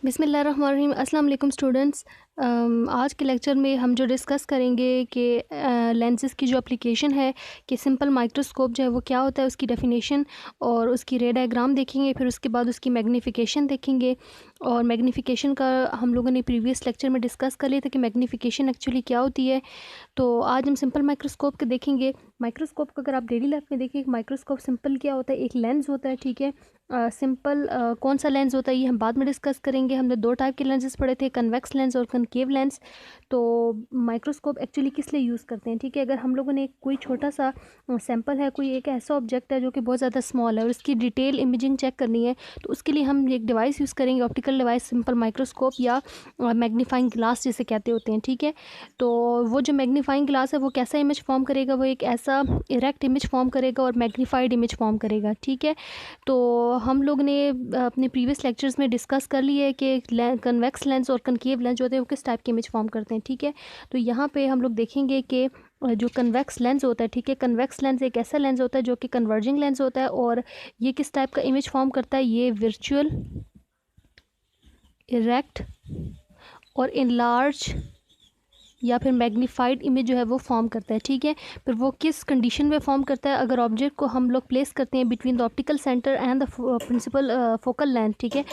बिस्मिल्लाहिर्रहमानिर्रहीम। अस्सलाम वालेकुम स्टूडेंट्स। आज के लेक्चर में हम जो डिस्कस करेंगे कि लेंसेज की जो एप्लीकेशन है कि सिंपल माइक्रोस्कोप जो है वो क्या होता है, उसकी डेफिनेशन और उसकी रे डायग्राम देखेंगे। फिर उसके बाद उसकी मैग्नीफिकेशन देखेंगे। और मैग्नीफिकेशन का हम लोगों ने प्रीवियस लेक्चर में डिस्कस कर लिया था कि मैग्नीफिकेशन एक्चुअली क्या होती है। तो आज हम सिंपल माइक्रोस्कोप के देखेंगे। माइक्रोस्कोप को अगर आप डेली लाइफ में देखें, माइक्रोस्कोप सिंपल क्या होता है, एक लेंस होता है, ठीक है। सिंपल कौन सा लेंस होता है ये हम बाद में डिस्कस करेंगे। हमने दो टाइप के लेंसेज पढ़े थे, कन्वेक्स लेंस और कनकेव लेंस। तो माइक्रोस्कोप एक्चुअली किस लिए यूज़ करते हैं, ठीक है। अगर हम लोगों ने कोई छोटा सा सैंपल है, कोई एक ऐसा ऑब्जेक्ट है जो कि बहुत ज़्यादा स्मॉल है और उसकी डिटेल इमेजिंग चेक करनी है, तो उसके लिए हम एक डिवाइस यूज़ करेंगे, ऑप्टिकल डिवाइस, सिंपल माइक्रोस्कोप या मैग्नीफाइंग ग्लास जिसे कहते होते हैं, ठीक है। तो वो जो मैग्नीफाइंग ग्लास है वो कैसा इमेज फॉर्म करेगा, वो एक ऐसा इरेक्ट इमेज फॉर्म करेगा और मैग्नीफाइड इमेज फॉर्म करेगा, ठीक है। तो हम लोग ने अपने प्रीवियस लेक्चर्स में डिस्कस कर लिया है कि कन्वेक्स लेंस और कनकेव लेंस जो होते हैं वो किस टाइप के इमेज फॉर्म करते हैं, ठीक है। तो यहाँ पे हम लोग देखेंगे कि जो कन्वेक्स लेंस होता है, ठीक है, कन्वेक्स लेंस एक ऐसा लेंस होता है जो कि कन्वर्जिंग लेंस होता है और ये किस टाइप का इमेज फॉर्म करता है, ये वर्चुअल, इरेक्ट और इनलार्ज या फिर मैग्नीफाइड इमेज जो है वो फॉर्म करता है, ठीक है। फिर वो किस कंडीशन में फॉर्म करता है, अगर ऑब्जेक्ट को हम लोग प्लेस करते हैं between the optical centre and the principal focal length, ठीक है,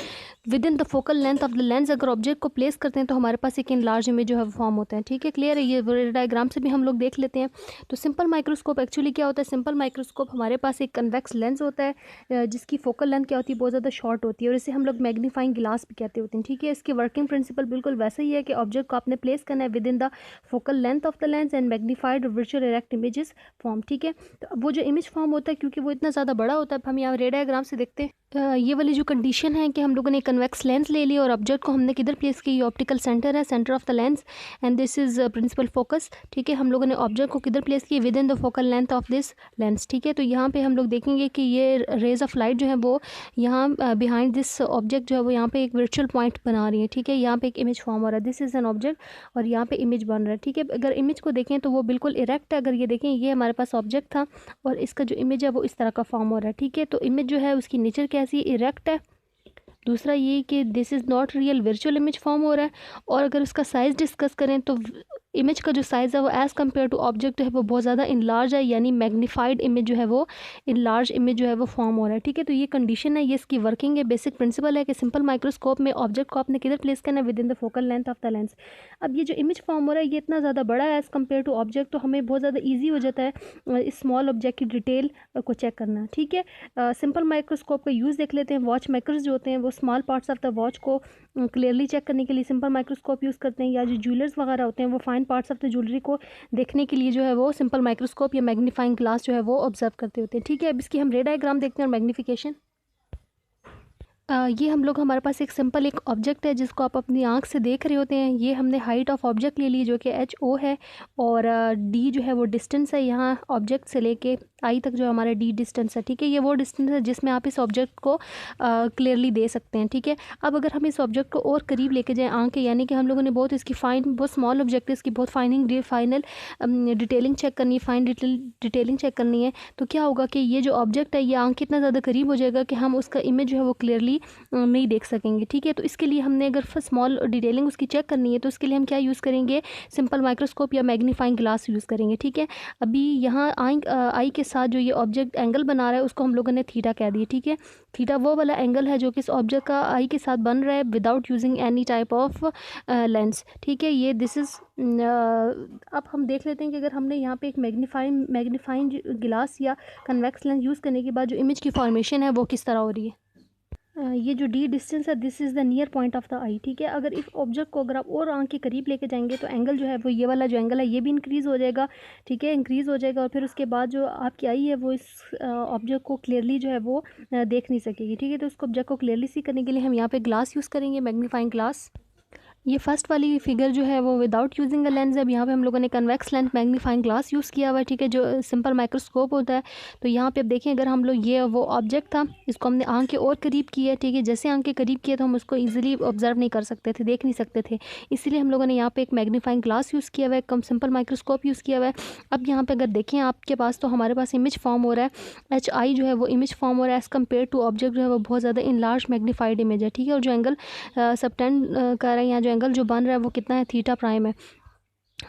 within the focal length of the lens अगर ऑब्जेक्ट को प्लेस करते हैं तो हमारे पास एक लार्ज इमेज जो है वो फॉर्म होता है, ठीक है। क्लियर है, ये डायग्राम से भी हम लोग देख लेते हैं। तो सिंपल माइक्रोस्कोप एक्चुअली क्या होता है, सिंपल माइक्रोस्कोप हमारे पास एक कन्वेक्स लेंस होता है जिसकी फोकल लेंथ क्या होती है, बहुत ज़्यादा शॉर्ट होती है और इसे हम लोग मैग्नीफाइंग ग्लास भी कहते होते हैं, ठीक है। इसकी वर्किंग प्रिंसिपल बिल्कुल वैसा ही है कि ऑब्जेक्ट को आपने प्लेस करना है within the focal length of the lens and magnified virtual erect images form, ठीक है। तो वो जो इमेज फॉर्म होता है क्योंकि वो इतना ज़्यादा बड़ा होता है, हम यहाँ रे डायग्राम से देखते हैं। ये वाली जो कंडीशन है कि हम लोगों ने कन्वेक्स लेंस ले लिया और ऑब्जेक्ट को हमने किधर प्लेस किया, ये ऑप्टिकल सेंटर है, centre of the lens and this is principal focus, ठीक है। हम लोगों ने ऑब्जेक्ट को किधर प्लेस किया, with in the focal length of this lens, ठीक है। तो यहाँ पे हम लोग देखेंगे कि ये रेज ऑफ लाइट जो है वो यहाँ बिहाइंड दिस ऑब्जेक्ट जो है वो यहाँ पे एक वर्चुअल पॉइंट बना रही है, ठीक है। यहाँ पे एक इमेज फॉर्म हो रहा है, दिस इज एन ऑब्जेक्ट और यहाँ पे इमेज बन रहा है, ठीक है। अगर इमेज को देखें तो वो बिल्कुल इरेक्ट है। अगर ये देखें, ये हमारे पास ऑब्जेक्ट था और इसका जो इमेज है वो इस तरह का फॉर्म हो रहा है, ठीक है। तो इमेज जो है उसकी नेचर कैसी, इरेक्ट है। दूसरा ये कि this is not real, virtual image form हो रहा है। और अगर उसका साइज़ डिस्कस करें तो इमेज का जो साइज़ है वो एज़ कम्पेयर टू ऑब्जेक्ट है वो बहुत ज़्यादा इनलार्ज है, यानी मैग्नीफाइड इमेज जो है वो इनलार्ज इमेज जो है वो फॉर्म हो रहा है, ठीक है। तो ये कंडीशन है, ये इसकी वर्किंग है, बेसिक प्रिंसिपल है कि सिंपल माइक्रोस्कोप में ऑब्जेक्ट को आपने किधर प्लेस करना है, within the focal length of the lens. अब ये जो इमेज फॉर्म हो रहा है ये इतना ज़्यादा बड़ा है एज़ कम्पेयर टू ऑब्जेक्ट, तो हमें बहुत ज़्यादा ईजी हो जाता है इस स्मॉल ऑब्जेक्ट की डिटेल को चेक करना, ठीक है। सिंपल माइक्रोस्कोप का यूज़ देख लेते हैं। वॉच मेकर्स जो होते हैं वो small parts of the watch को क्लियरली चेक करने के लिए सिंपल माइक्रोस्कोप यूज़ करते हैं, या जो ज्वेलर्स वगैरह होते हैं वो fine parts of the jewellery को देखने के लिए जो है वो सिंपल माइक्रोस्कोप या मैग्नीफाइंग ग्लास जो है वो ऑब्जर्व करते होते हैं, ठीक है। अब इसकी हम रे डायग्राम देखते हैं और मैग्नीफिकेशन। ये हम लोग, हमारे पास एक सिंपल एक ऑब्जेक्ट है जिसको आप अपनी आंख से देख रहे होते हैं। ये हमने हाइट ऑफ ऑब्जेक्ट ले ली जो कि HO है और D जो है वो डिस्टेंस है यहाँ ऑब्जेक्ट से लेके I तक जो हमारा D डिस्टेंस है, ठीक है। ये वो डिस्टेंस है जिसमें आप इस ऑब्जेक्ट को क्लियरली दे सकते हैं, ठीक है। अब अगर हम इस ऑब्जेक्ट को और करीब लेके जाएँ आंख के, यानी कि हम लोगों ने बहुत इसकी बहुत स्मॉल ऑब्जेक्ट है, इसकी बहुत फाइनल डिटेलिंग चेक करनी है, फाइन डिटेलिंग चेक करनी है, तो क्या होगा कि ये जो ऑब्जेक्ट है ये आंख इतना ज़्यादा करीब हो जाएगा कि हम उसका इमेज जो है वो क्लियरली नहीं देख सकेंगे, ठीक है। तो इसके लिए हमने अगर स्मॉल डिटेलिंग उसकी चेक करनी है तो उसके लिए हम क्या यूज़ करेंगे, सिंपल माइक्रोस्कोप या मैग्नीफाइंग ग्लास यूज़ करेंगे, ठीक है। अभी यहाँ आई के साथ जो ये ऑब्जेक्ट एंगल बना रहा है उसको हम लोगों ने थीटा कह दिया, ठीक है। थीटा वो वाला एंगल है जो कि इस ऑब्जेक्ट का आई के साथ बन रहा है without using any type of lens, ठीक है। ये दिस इज़ अब हम देख लेते हैं कि अगर हमने यहाँ पे एक मैग्नीफाइंग ग्लास या कन्वेक्स लेंस यूज़ करने के बाद जो इमेज की फॉर्मेशन है वो किस तरह हो रही है। ये जो D डिस्टेंस है this is the near point of the eye, ठीक है। अगर इस ऑब्जेक्ट को अगर आप और आंख के करीब लेके जाएंगे तो एंगल जो है वो ये वाला जो एंगल है ये भी इंक्रीज़ हो जाएगा, ठीक है, इंक्रीज़ हो जाएगा। और फिर उसके बाद जो आपकी आई है वो इस ऑब्जेक्ट को क्लियरली जो है वो देख नहीं सकेगी, ठीक है। तो उसको ऑब्जेक्ट को क्लियरली सी करने के लिए हम यहाँ पे ग्लास यूज़ करेंगे, मैग्नीफाइंग ग्लास। ये फर्स्ट वाली फिगर जो है वो विदाउट यूजिंग अ लेंस है। अब यहाँ पे हम लोगों ने convex lens magnifying glass use किया हुआ है, ठीक है, जो सिंपल माइक्रोस्कोप होता है। तो यहाँ पे अब देखें, अगर हम लोग ये वो ऑब्जेक्ट था, इसको हमने आंख के और करीब किया है, ठीक है, जैसे आंख के करीब किया तो हम उसको ईजिली ऑब्जर्व नहीं कर सकते थे, देख नहीं सकते थे, इसीलिए हम लोगों ने यहाँ पे एक मैग्नीफाइंग ग्लास यूज़ किया हुआ है, कम सिंपल माइक्रोस्कोप यूज़ किया हुआ है। अब यहाँ पे अगर देखें आपके पास, तो हमारे पास इमेज फॉर्म हो रहा है, HI जो है वो इमेज फॉर्म हो रहा है एज़ कम्पेयर टू ऑब्जेक्ट जो है वो बहुत ज़्यादा इन लार्ज मैग्नीफाइड इमेज है, ठीक है। और जो एंगल सबटेंड कर रहा है, यहाँ जो एंगल जो बन रहा है वो कितना है, थीटा प्राइम है।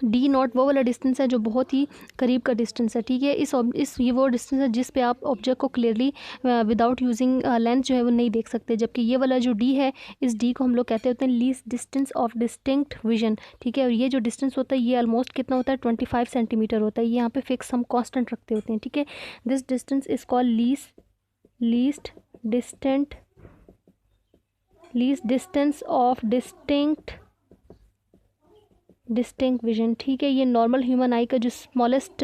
D नॉट वो वाला डिस्टेंस है जो बहुत ही करीब का डिस्टेंस है, ठीक है। इस ये वो डिस्टेंस है जिस पे आप ऑब्जेक्ट को क्लियरली विदाउट यूजिंग लेंस जो है वो नहीं देख सकते। जबकि ये वाला जो D है, इस D को हम लोग कहते होते हैं least distance of distinct vision, ठीक है। और ये जो डिस्टेंस होता है ये ऑलमोस्ट कितना होता है, 25 सेंटीमीटर होता है। ये यहाँ पे फिक्स हम कांस्टेंट रखते होते हैं, ठीक है। This distance is called least distance of distinct vision, ठीक है। ये नॉर्मल ह्यूमन आई का जो स्मॉलेस्ट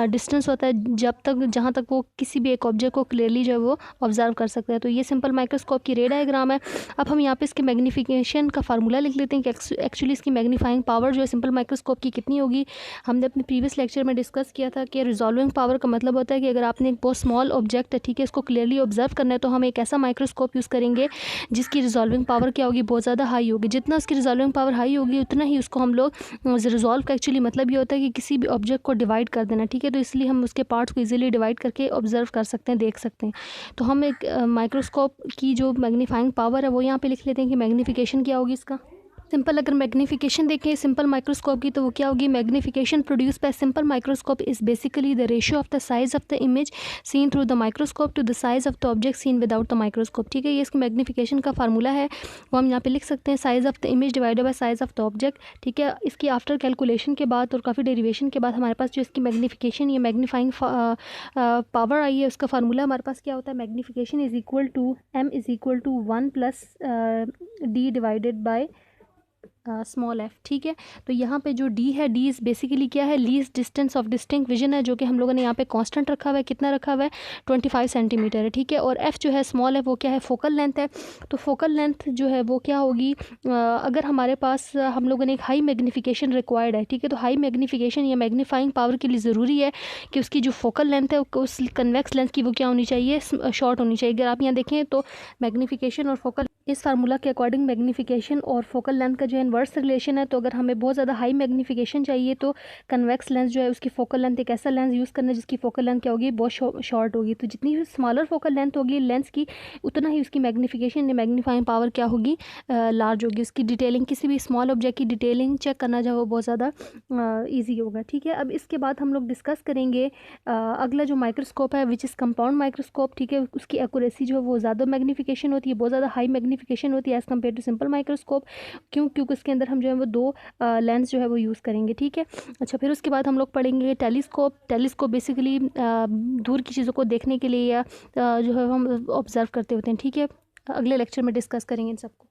डिस्टेंस होता है जहाँ तक वो किसी भी एक ऑब्जेक्ट को क्लियरली जो है वो ऑब्जर्व कर सकता है। तो ये सिंपल माइक्रोस्कोप की रे डायग्राम है। अब हम यहाँ पे इसके मैग्नीफिकेशन का फार्मूला लिख लेते हैं कि एक्चुअली इसकी मैग्नीफाइंग पावर जो है सिंपल माइक्रोस्कोप की कितनी होगी। हमने अपने प्रीवियस लेक्चर में डिस्कस किया था कि रिजॉल्विंग पावर का मतलब होता है कि अगर आपने एक बहुत स्मॉल ऑब्जेक्ट है, ठीक है, इसको क्लियरली ऑब्जर्व करना है तो हम एक ऐसा माइक्रोस्कोप यूज़ करेंगे जिसकी रिजॉल्विंग पावर क्या होगी, बहुत ज़्यादा हाई होगी। जितना उसकी रिजॉल्विंग पावर हाई होगी उतना ही उसको हम लोग रिजॉल्व का एक्चुअली मतलब ये होता है कि किसी भी ऑब्जेक्ट को डिवाइड कर देना, ठीक है। तो इसलिए हम उसके पार्ट्स को इजीली डिवाइड करके ऑब्जर्व कर सकते हैं, देख सकते हैं। तो हम एक माइक्रोस्कोप की जो मैग्नीफाइंग पावर है वो यहाँ पे लिख लेते हैं कि मैग्नीफिकेशन क्या होगी इसका। सिंपल अगर मैग्नीफिकेशन देखें सिंपल माइक्रोस्कोप की तो वो क्या होगी, magnification produce by simple microscope is basically the ratio of the size of the image seen through the microscope to the size of the object seen without the microscope, ठीक है। ये इसकी magnification का फार्मूला है, वो हम यहाँ पे लिख सकते हैं, size of the image divided by size of the object, ठीक है। इसकी आफ्टर कैलकुलेशन के बाद और काफ़ी डेरिवेशन के बाद हमारे पास जो इसकी मैग्नीफिकेशन या मैग्नीफाइंग पावर आई है, उसका फार्मूला हमारे पास क्या होता है, magnification is equal to M is equal to 1 + D divided by small f, ठीक है। तो यहाँ पे जो D है, D इज़ बेसिकली क्या है, least distance of distinct vision है, जो कि हम लोगों ने यहाँ पे कांस्टेंट रखा हुआ है। कितना रखा हुआ है, 25 सेंटीमीटर है, ठीक है। और f जो है स्मॉल है वो क्या है, फोकल लेंथ है। तो फोकल लेंथ जो है वो क्या होगी, अगर हमारे पास हम लोगों ने एक हाई मैग्नीफिकेशन रिक्वायर्ड है, ठीक है। तो हाई मैग्नीफिकेशन या मैग्नीफाइंग पावर के लिए ज़रूरी है कि उसकी जो फोकल लेंथ है उस कन्वेक्स लेंथ की वो क्या होनी चाहिए, शॉर्ट होनी चाहिए। अगर आप यहाँ देखें तो मैग्नीफिकेशन और फोकल, इस फार्मूला के अकॉर्डिंग मैग्नीफिकेशन और फोकल लेंथ का जो इनवर्स रिलेशन है। तो अगर हमें बहुत ज़्यादा हाई मैग्नीफिकेशन चाहिए तो कन्वेक्स लेंस जो है उसकी फोकल लेंथ एक ऐसा लेंस यूज़ करना है जिसकी फोकल लेंथ क्या होगी, बहुत शॉर्ट होगी। तो जितनी भी स्मॉलर फोकल लेंथ होगी लेंस की, उतना ही उसकी मैग्नीफिकेशन या मैग्नीफाइंग पावर क्या होगी, लार्ज होगी। उसकी डिटेलिंग, किसी भी स्मॉल ऑब्जेक्ट की डिटेलिंग चेक करना जो है वो बहुत ज़्यादा ईजी होगा, ठीक है। अब इसके बाद हम लोग डिस्कस करेंगे अगला जो माइक्रोस्कोप है विच इज़ कंपाउंड माइक्रोस्कोप, ठीक है। उसकी एक्यूरेसी जो है वो ज़्यादा मैग्नीफिकेशन होती है, बहुत ज़्यादा हाई मैग्नीफिकेशन होती है as compare to simple microscope. क्योंकि उसके अंदर हम जो है वो 2 लेंस जो है वो यूज़ करेंगे, ठीक है। अच्छा, फिर उसके बाद हम लोग पढ़ेंगे टेलीस्कोप बेसिकली दूर की चीज़ों को देखने के लिए या जो है हम ऑब्जर्व करते होते हैं, ठीक है। अगले लेक्चर में डिस्कस करेंगे इन सबको।